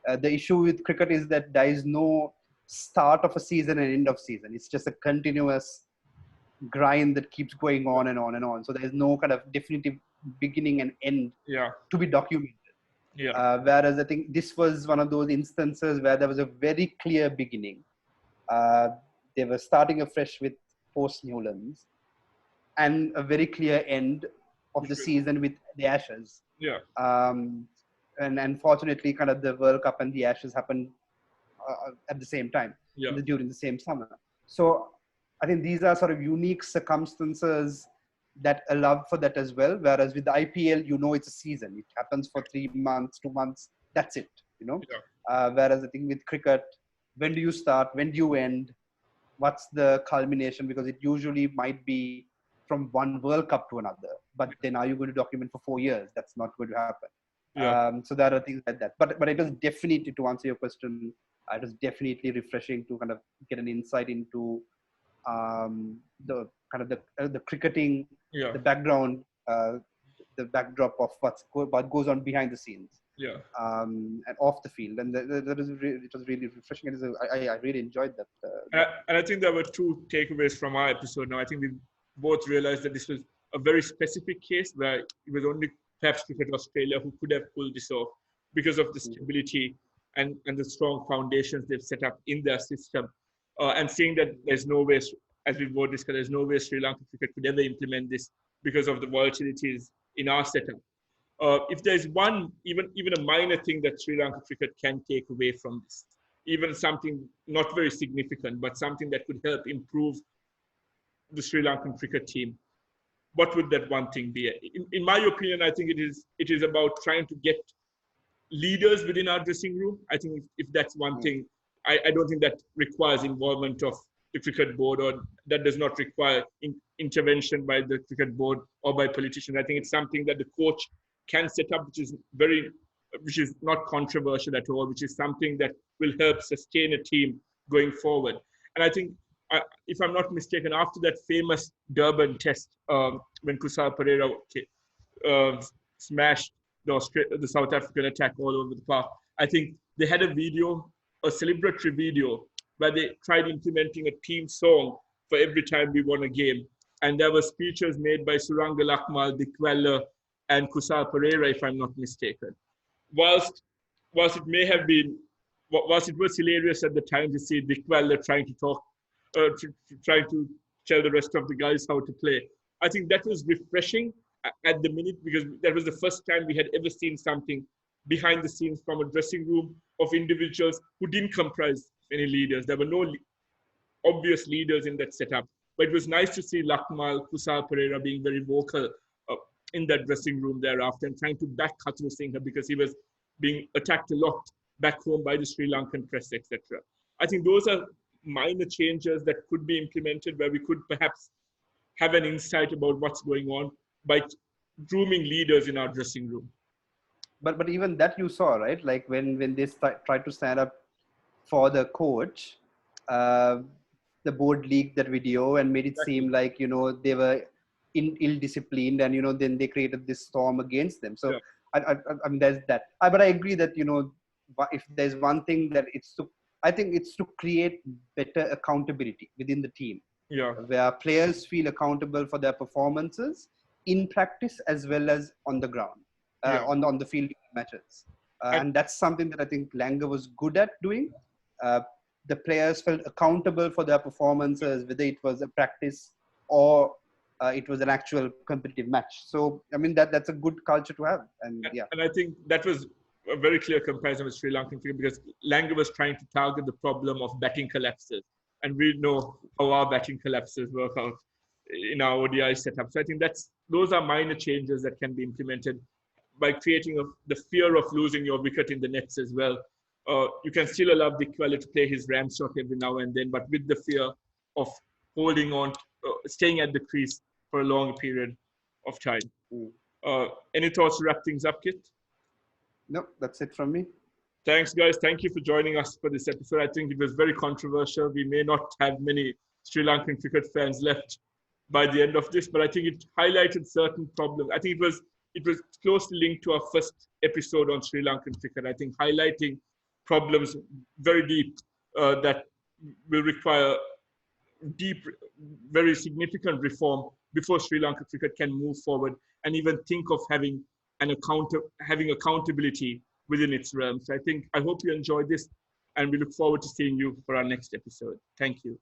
the issue with cricket is that there is no start of a season and end of season. It's just a continuous grind that keeps going on and on and on. So there is no kind of definitive beginning and end to be documented. Yeah. Whereas I think this was one of those instances where there was a very clear beginning. They were starting afresh with post Newlands, and a very clear end of the season with the Ashes. Yeah. And unfortunately, kind of the World Cup and the Ashes happened at the same time, during the same summer. So I think these are sort of unique circumstances that allow for that as well. Whereas with the IPL, it's a season. It happens for 3 months, 2 months. That's it, Yeah. Whereas I think with cricket, when do you start? When do you end? What's the culmination? Because it usually might be from one World Cup to another. But then are you going to document for 4 years? That's not going to happen. Yeah. So there are things like that. But it was definitely, to answer your question, it was definitely refreshing to kind of get an insight into the kind of the cricketing, the background, the backdrop of what goes on behind the scenes, and off the field, and it was really refreshing. I really enjoyed that. And I think there were 2 takeaways from our episode. Now I think we both realized that this was a very specific case where it was only perhaps Cricket Australia who could have pulled this off because of the stability and the strong foundations they've set up in their system, and seeing that there's no way, as we both discussed, there's no way Sri Lanka cricket could ever implement this because of the volatilities in our setup. If there's one, even a minor thing that Sri Lanka cricket can take away from this, even something not very significant, but something that could help improve the Sri Lankan cricket team, what would that one thing be? In my opinion, I think it is about trying to get leaders within our dressing room. I think if that's one thing, I don't think that requires involvement of the cricket board, or that does not require intervention by the cricket board or by politicians. I think it's something that the coach can set up, which is not controversial at all, which is something that will help sustain a team going forward. And I think, if I'm not mistaken, after that famous Durban test, when Kusal Perera smashed the South African attack all over the park, I think they had a celebratory video, where they tried implementing a team song for every time we won a game. And there were speeches made by Suranga Lakmal, Dick Weller, and Kusal Perera, if I'm not mistaken. Whilst it was hilarious at the time to see Dick Weller trying to talk, trying to tell the rest of the guys how to play, I think that was refreshing at the minute, because that was the first time we had ever seen something behind the scenes from a dressing room of individuals who didn't comprise any leaders. There were no obvious leaders in that setup. But it was nice to see Lakmal, Kusal Perera being very vocal in that dressing room thereafter, and trying to back Khatru Singha, because he was being attacked a lot back home by the Sri Lankan press, etc. I think those are minor changes that could be implemented where we could perhaps have an insight about what's going on by grooming leaders in our dressing room. But even that you saw, right? Like when they tried to stand up for the coach, the board leaked that video and made it seem like, you know, they were ill-disciplined, and, you know, then they created this storm against them. So yeah. I mean, there's that. But I agree that, you know, if there's one thing that I think it's to create better accountability within the team. Yeah. Where players feel accountable for their performances in practice as well as on the ground, on the field matches. And that's something that I think Langer was good at doing. The players felt accountable for their performances, whether it was a practice or it was an actual competitive match. So, I mean, that's a good culture to have. And I think that was a very clear comparison with Sri Lankan cricket, because Langer was trying to target the problem of batting collapses. And we know how our batting collapses work out in our ODI setup. So I think those are minor changes that can be implemented by creating the fear of losing your wicket in the nets as well. You can still allow Dickwella to play his ram shot every now and then, but with the fear of holding on, staying at the crease for a long period of time. Any thoughts to wrap things up, Kit? No, that's it from me. Thanks, guys. Thank you for joining us for this episode. I think it was very controversial. We may not have many Sri Lankan cricket fans left by the end of this, but I think it highlighted certain problems. I think it was closely linked to our first episode on Sri Lankan cricket. I think highlighting problems very deep that will require deep, very significant reform before Sri Lankan cricket can move forward and even think of having accountability within its realm. So I hope you enjoyed this, and we look forward to seeing you for our next episode. Thank you.